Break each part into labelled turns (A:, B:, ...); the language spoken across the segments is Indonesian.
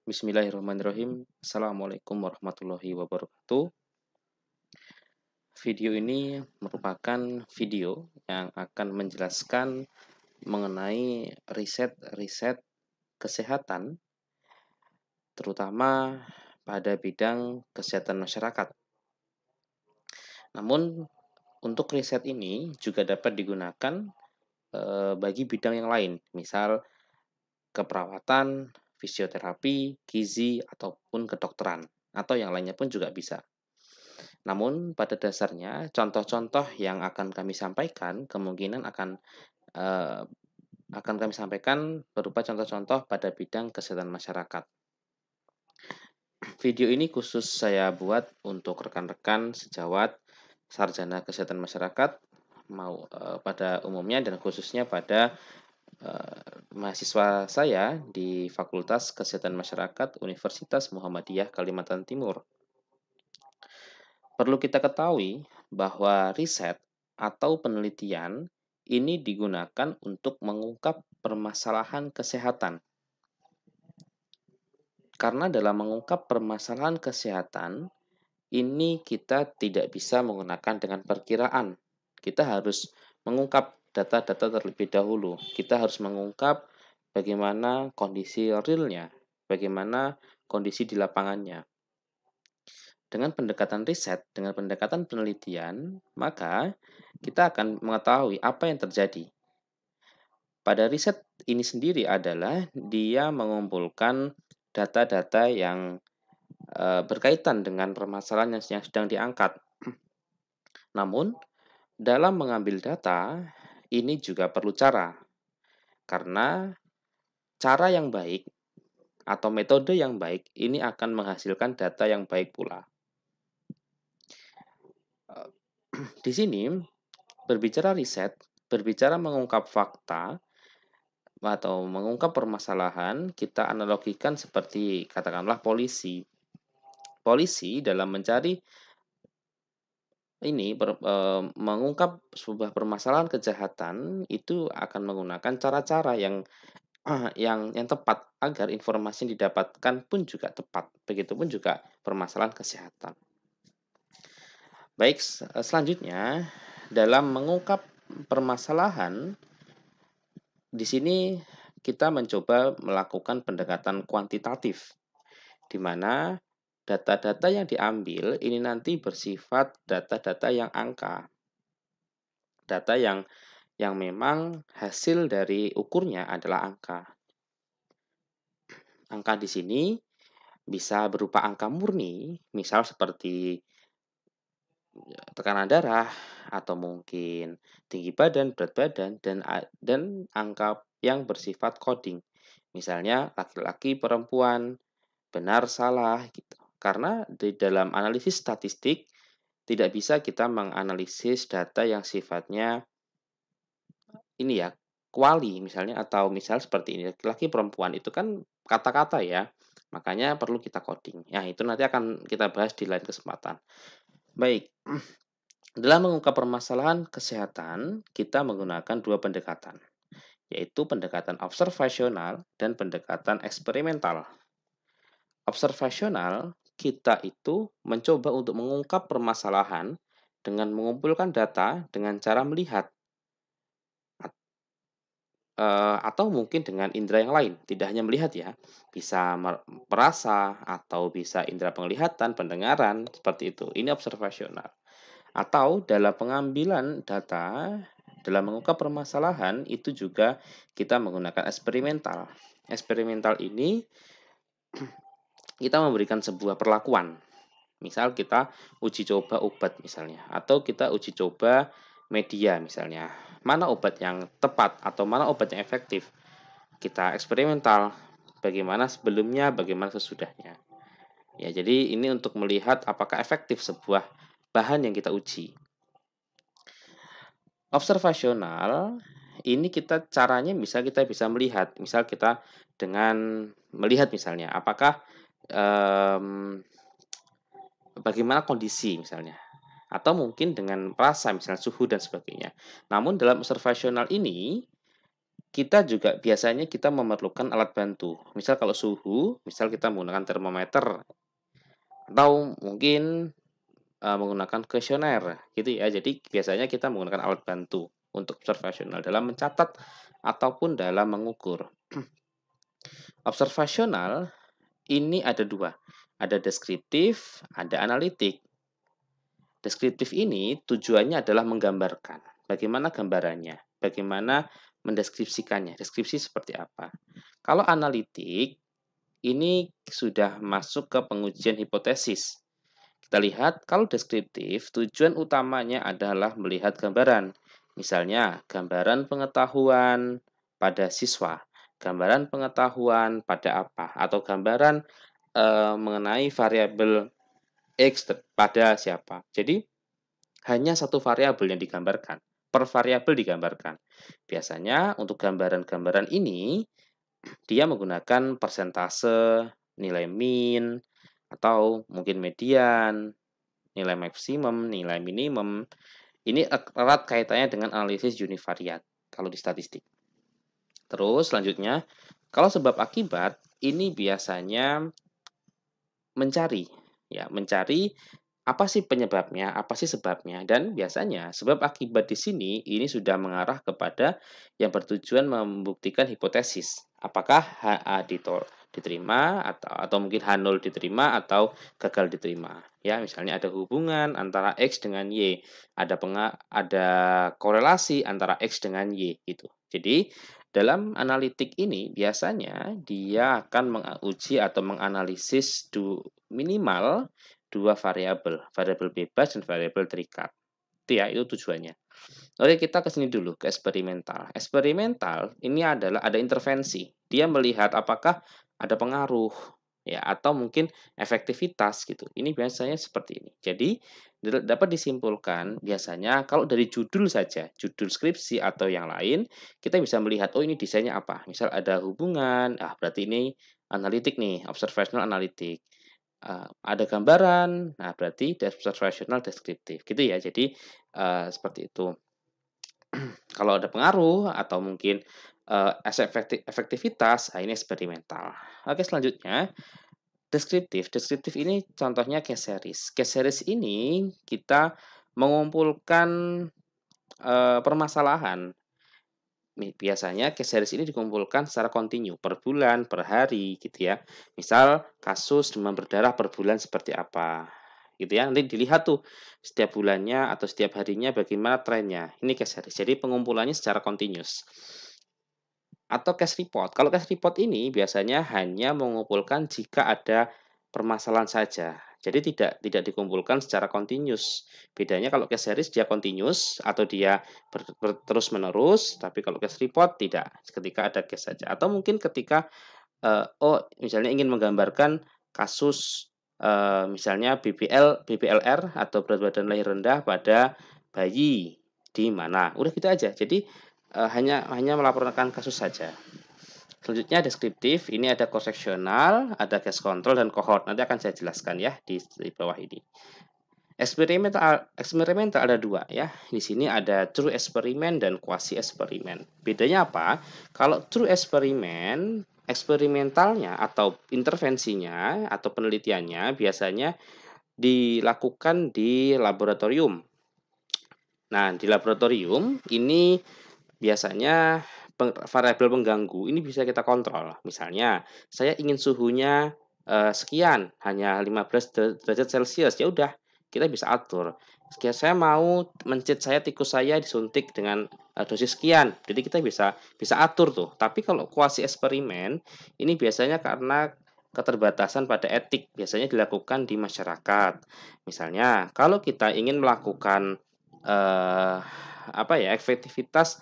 A: Bismillahirrahmanirrahim. Assalamualaikum warahmatullahi wabarakatuh. Video ini merupakan video yang akan menjelaskan mengenai riset-riset kesehatan, terutama pada bidang kesehatan masyarakat. Namun, untuk riset ini juga dapat digunakan bagi bidang yang lain, misal keperawatan, fisioterapi, gizi, ataupun kedokteran, atau yang lainnya pun juga bisa. Namun pada dasarnya contoh-contoh yang akan kami sampaikan kemungkinan eee, akan kami sampaikan berupa contoh-contoh pada bidang kesehatan masyarakat. Video ini khusus saya buat untuk rekan-rekan sejawat sarjana kesehatan masyarakat pada umumnya dan khususnya pada, mahasiswa saya di Fakultas Kesehatan Masyarakat Universitas Muhammadiyah Kalimantan Timur. Perlu kita ketahui bahwa riset atau penelitian ini digunakan untuk mengungkap permasalahan kesehatan. Karena dalam mengungkap permasalahan kesehatan, ini kita tidak bisa menggunakan dengan perkiraan. Kita harus mengungkap data-data terlebih dahulu. Kita harus mengungkap bagaimana kondisi realnya, bagaimana kondisi di lapangannya. Dengan pendekatan riset, dengan pendekatan penelitian, maka kita akan mengetahui apa yang terjadi. Pada riset ini sendiri adalah dia mengumpulkan data-data yang berkaitan dengan permasalahan yang sedang diangkat. Namun, dalam mengambil data, ini juga perlu cara. Karena cara yang baik atau metode yang baik ini akan menghasilkan data yang baik pula. Di sini berbicara riset, berbicara mengungkap fakta atau mengungkap permasalahan, kita analogikan seperti katakanlah polisi. Polisi dalam mencari mengungkap sebuah permasalahan kejahatan itu akan menggunakan cara-cara yang yang tepat agar informasi yang didapatkan pun juga tepat. Begitupun juga permasalahan kesehatan. Baik, selanjutnya dalam mengungkap permasalahan di sini kita mencoba melakukan pendekatan kuantitatif, di mana data-data yang diambil ini nanti bersifat data-data yang angka. Data yang memang hasil dari ukurnya adalah angka. Angka di sini bisa berupa angka murni, misal seperti tekanan darah atau mungkin tinggi badan, berat badan dan angka yang bersifat coding. Misalnya laki-laki, perempuan, benar, salah gitu. Karena di dalam analisis statistik tidak bisa kita menganalisis data yang sifatnya ini ya, kuali misalnya atau misal seperti ini, laki-laki, perempuan itu kan kata-kata ya, makanya perlu kita coding. Ya, itu nanti akan kita bahas di lain kesempatan. Baik, dalam mengungkap permasalahan kesehatan, kita menggunakan dua pendekatan, yaitu pendekatan observasional dan pendekatan eksperimental. Observasional, kita itu mencoba untuk mengungkap permasalahan dengan mengumpulkan data dengan cara melihat atau mungkin dengan indera yang lain, tidak hanya melihat ya, bisa merasa atau bisa indera penglihatan, pendengaran, seperti itu. Ini observasional. Atau dalam pengambilan data, dalam mengungkap permasalahan, itu juga kita menggunakan eksperimental. Eksperimental ini kita memberikan sebuah perlakuan. Misal kita uji coba obat misalnya, atau kita uji coba media misalnya. Mana obat yang tepat atau mana obat yang efektif? Kita eksperimental. Bagaimana sebelumnya, bagaimana sesudahnya. Ya, jadi ini untuk melihat apakah efektif sebuah bahan yang kita uji. Observasional ini caranya kita bisa melihat, misal kita dengan melihat misalnya apakah bagaimana kondisi misalnya, atau mungkin dengan rasa misalnya suhu dan sebagainya. Namun dalam observasional ini kita juga biasanya kita memerlukan alat bantu. Misal kalau suhu, misal kita menggunakan termometer atau mungkin menggunakan kuesioner gitu ya. Jadi biasanya kita menggunakan alat bantu untuk observasional dalam mencatat ataupun dalam mengukur. Observasional ini ada dua, ada deskriptif, ada analitik. Deskriptif ini tujuannya adalah menggambarkan bagaimana gambarannya, bagaimana mendeskripsikannya, deskripsi seperti apa. Kalau analitik, ini sudah masuk ke pengujian hipotesis. Kita lihat, kalau deskriptif, tujuan utamanya adalah melihat gambaran. Misalnya, gambaran pengetahuan pada siswa, gambaran pengetahuan pada apa, atau gambaran mengenai variabel X pada siapa. Jadi, hanya satu variabel yang digambarkan, per variabel digambarkan. Biasanya untuk gambaran-gambaran ini, dia menggunakan persentase, nilai min, atau mungkin median, nilai maksimum, nilai minimum. Ini erat kaitannya dengan analisis univariat kalau di statistik. Terus selanjutnya, kalau sebab akibat ini biasanya mencari apa sih penyebabnya, apa sih sebabnya, dan biasanya sebab akibat di sini ini sudah mengarah kepada yang bertujuan membuktikan hipotesis. Apakah HA diterima atau mungkin H0 diterima atau gagal diterima. Ya, misalnya ada hubungan antara X dengan Y, ada korelasi antara X dengan Y gitu. Jadi, dalam analitik ini biasanya dia akan menguji atau menganalisis minimal dua variabel, variabel bebas dan variabel terikat. Itu ya, itu tujuannya. Oke, kita ke sini dulu, ke eksperimental. Eksperimental ini adalah ada intervensi. Dia melihat apakah ada pengaruh ya atau mungkin efektivitas gitu. Ini biasanya seperti ini. Jadi dapat disimpulkan biasanya kalau dari judul saja, judul skripsi atau yang lain, kita bisa melihat oh ini desainnya apa. Misal ada hubungan, berarti ini analitik nih, observational analitik. Ada gambaran, nah berarti observational deskriptif gitu ya. Jadi seperti itu. Kalau ada pengaruh atau mungkin efektivitas, nah ini eksperimental. Oke, selanjutnya deskriptif. Deskriptif ini contohnya case series. Case series ini kita mengumpulkan permasalahan. Biasanya case series ini dikumpulkan secara kontinu per bulan, per hari gitu ya. Misal kasus demam berdarah per bulan seperti apa gitu ya. Nanti dilihat tuh setiap bulannya atau setiap harinya bagaimana trennya. Ini case series. Jadi pengumpulannya secara kontinus. Atau case report. Kalau case report ini biasanya hanya mengumpulkan jika ada permasalahan saja. Jadi tidak dikumpulkan secara kontinus. Bedanya kalau case series dia kontinus atau dia terus menerus, tapi kalau case report tidak. Ketika ada case saja. Atau mungkin ketika misalnya ingin menggambarkan kasus misalnya BBLR atau berat badan lahir rendah pada bayi di mana. Udah gitu aja. Jadi hanya melaporkan kasus saja. Selanjutnya deskriptif, ini ada koseksional, ada case control dan cohort. Nanti akan saya jelaskan ya di bawah ini. Eksperimental ada dua ya. Di sini ada true eksperimen dan quasi eksperimen. Bedanya apa? Kalau true eksperimen, eksperimentalnya atau intervensinya atau penelitiannya biasanya dilakukan di laboratorium. Nah, di laboratorium ini biasanya variabel pengganggu ini bisa kita kontrol. Misalnya, saya ingin suhunya sekian, hanya 15 derajat Celcius. Ya udah, kita bisa atur. Sekian saya mau tikus saya disuntik dengan dosis sekian. Jadi kita bisa atur tuh. Tapi kalau kuasi eksperimen ini biasanya karena keterbatasan pada etik biasanya dilakukan di masyarakat. Misalnya, kalau kita ingin melakukan efektivitas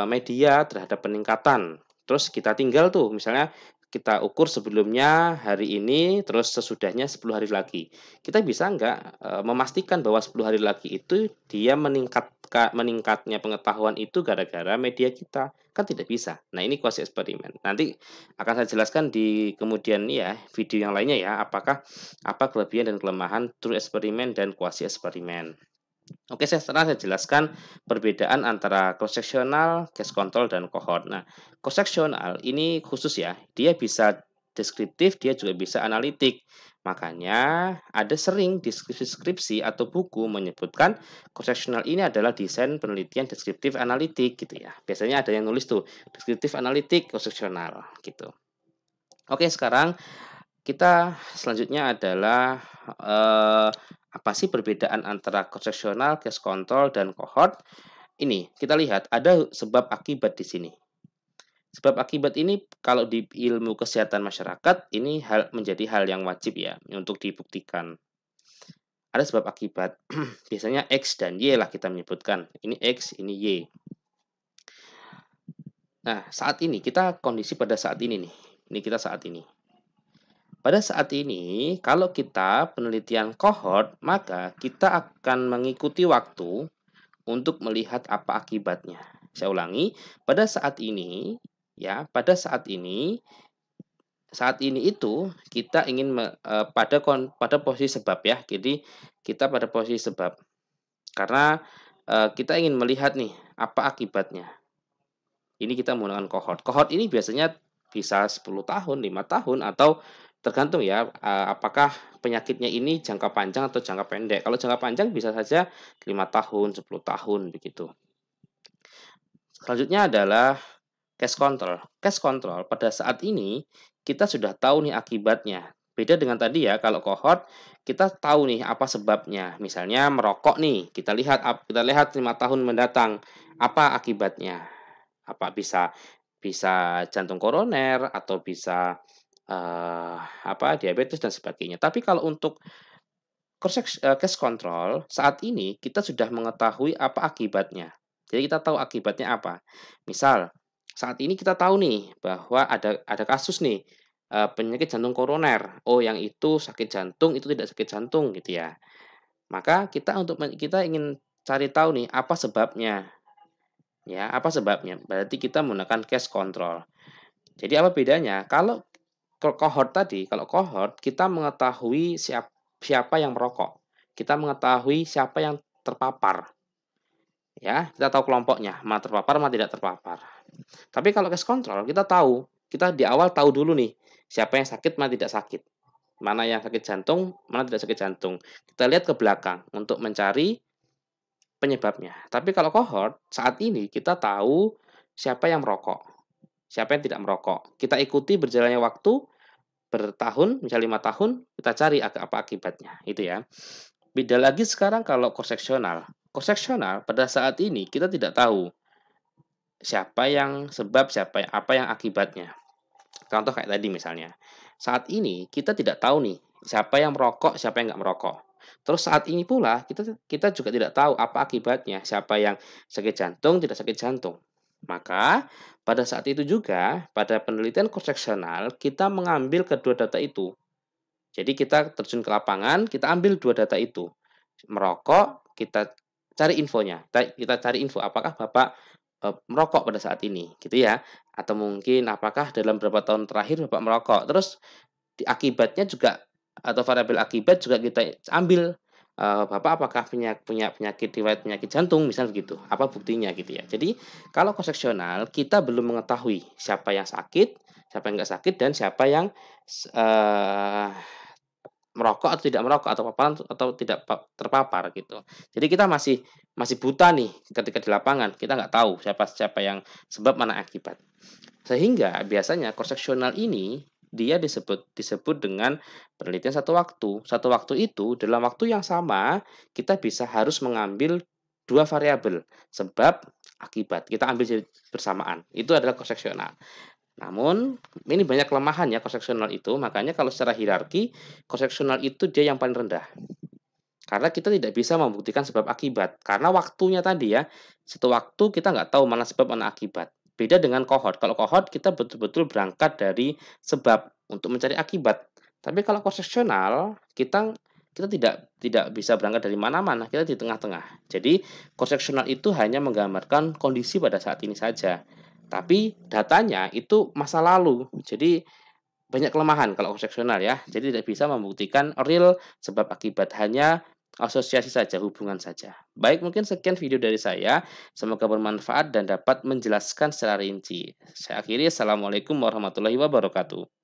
A: media terhadap peningkatan. Terus kita tinggal tuh misalnya kita ukur sebelumnya hari ini, terus sesudahnya 10 hari lagi. Kita bisa nggak memastikan bahwa 10 hari lagi itu dia meningkatnya pengetahuan itu gara-gara media kita? Kan tidak bisa. Nah ini kuasi eksperimen. Nanti akan saya jelaskan di kemudian ya video yang lainnya ya, apakah apa kelebihan dan kelemahan true eksperimen dan kuasi eksperimen. Oke, sekarang saya jelaskan perbedaan antara cross-sectional, case control, dan cohort. Nah, cross-sectional ini khusus ya, dia bisa deskriptif, dia juga bisa analitik. Makanya ada sering deskripsi atau buku menyebutkan cross-sectional ini adalah desain penelitian deskriptif analitik gitu ya. Biasanya ada yang nulis tuh, deskriptif analitik cross-sectional gitu. Oke, sekarang kita selanjutnya adalah apa sih perbedaan antara cross-sectional, case control, dan cohort? Ini kita lihat ada sebab akibat di sini. Sebab akibat ini kalau di ilmu kesehatan masyarakat ini menjadi hal yang wajib ya untuk dibuktikan. Ada sebab akibat. Biasanya X dan Y lah kita menyebutkan. Ini X, ini Y. Nah, saat ini kita kondisi pada saat ini nih. Ini kita saat ini. Pada saat ini, kalau kita penelitian cohort, maka kita akan mengikuti waktu untuk melihat apa akibatnya. Saya ulangi, pada saat ini, ya, saat ini itu kita ingin pada posisi sebab ya. Jadi kita pada posisi sebab karena kita ingin melihat nih apa akibatnya. Ini kita menggunakan cohort. Cohort ini biasanya bisa 10 tahun, 5 tahun, atau tergantung ya, apakah penyakitnya ini jangka panjang atau jangka pendek. Kalau jangka panjang bisa saja 5 tahun, 10 tahun, begitu. Selanjutnya adalah case control. Case control pada saat ini kita sudah tahu nih akibatnya. Beda dengan tadi ya, kalau cohort kita tahu nih apa sebabnya. Misalnya merokok nih, kita lihat 5 tahun mendatang apa akibatnya. Apa bisa bisa jantung koroner atau bisa diabetes dan sebagainya. Tapi kalau untuk case control saat ini kita sudah mengetahui apa akibatnya. Jadi kita tahu akibatnya apa. Misal saat ini kita tahu nih bahwa ada kasus nih penyakit jantung koroner. Oh, yang itu sakit jantung, itu tidak sakit jantung gitu ya. Maka kita ingin cari tahu nih apa sebabnya. Ya, apa sebabnya? Berarti kita menggunakan case control. Jadi apa bedanya? Kalau cohort kita mengetahui siapa yang merokok. Kita mengetahui siapa yang terpapar. Ya, kita tahu kelompoknya, mana terpapar, mana tidak terpapar. Tapi kalau case control kita di awal tahu dulu nih, siapa yang sakit, mana tidak sakit. Mana yang sakit jantung, mana tidak sakit jantung. Kita lihat ke belakang untuk mencari penyebabnya. Tapi kalau cohort, saat ini kita tahu siapa yang merokok, siapa yang tidak merokok. Kita ikuti berjalannya waktu bertahun, misalnya 5 tahun, kita cari apa akibatnya, itu ya. Beda lagi sekarang kalau cross-sectional. Cross-sectional pada saat ini kita tidak tahu apa yang akibatnya. Contoh kayak tadi misalnya. Saat ini kita tidak tahu nih siapa yang merokok, siapa yang nggak merokok. Terus saat ini pula kita juga tidak tahu apa akibatnya, siapa yang sakit jantung, tidak sakit jantung. Maka pada saat itu juga pada penelitian cross-sectional kita mengambil kedua data itu. Jadi kita terjun ke lapangan, kita ambil dua data itu. Merokok, kita cari infonya. Kita cari info apakah Bapak merokok pada saat ini, gitu ya. Atau mungkin apakah dalam beberapa tahun terakhir Bapak merokok. Terus akibatnya juga atau variabel akibat juga kita ambil. Bapak apakah punya penyakit riwayat penyakit jantung misalnya begitu. Apa buktinya gitu ya. Jadi kalau konseksional kita belum mengetahui siapa yang sakit, siapa yang nggak sakit dan siapa yang eh, merokok atau tidak merokok atau paparan atau tidak terpapar gitu. Jadi kita masih masih buta nih ketika di lapangan, kita nggak tahu siapa siapa yang sebab mana akibat. Sehingga biasanya cross-sectional ini dia disebut disebut dengan penelitian satu waktu. Satu waktu itu dalam waktu yang sama kita bisa harus mengambil dua variabel, sebab akibat. Kita ambil bersamaan. Itu adalah cross-sectional. Namun, ini banyak kelemahan ya cross-sectional itu, makanya kalau secara hierarki, cross-sectional itu dia yang paling rendah. Karena kita tidak bisa membuktikan sebab akibat. Karena waktunya tadi ya, satu waktu kita nggak tahu mana sebab mana akibat. Beda dengan cohort. Kalau cohort kita betul-betul berangkat dari sebab untuk mencari akibat. Tapi kalau cross-sectional, kita tidak bisa berangkat dari mana-mana, kita di tengah-tengah. Jadi cross-sectional itu hanya menggambarkan kondisi pada saat ini saja. Tapi datanya itu masa lalu. Jadi banyak kelemahan kalau cross-sectional ya. Jadi tidak bisa membuktikan real sebab akibat, hanya asosiasi saja, hubungan saja. Baik, mungkin sekian video dari saya. Semoga bermanfaat dan dapat menjelaskan secara rinci. Saya akhiri, assalamualaikum warahmatullahi wabarakatuh.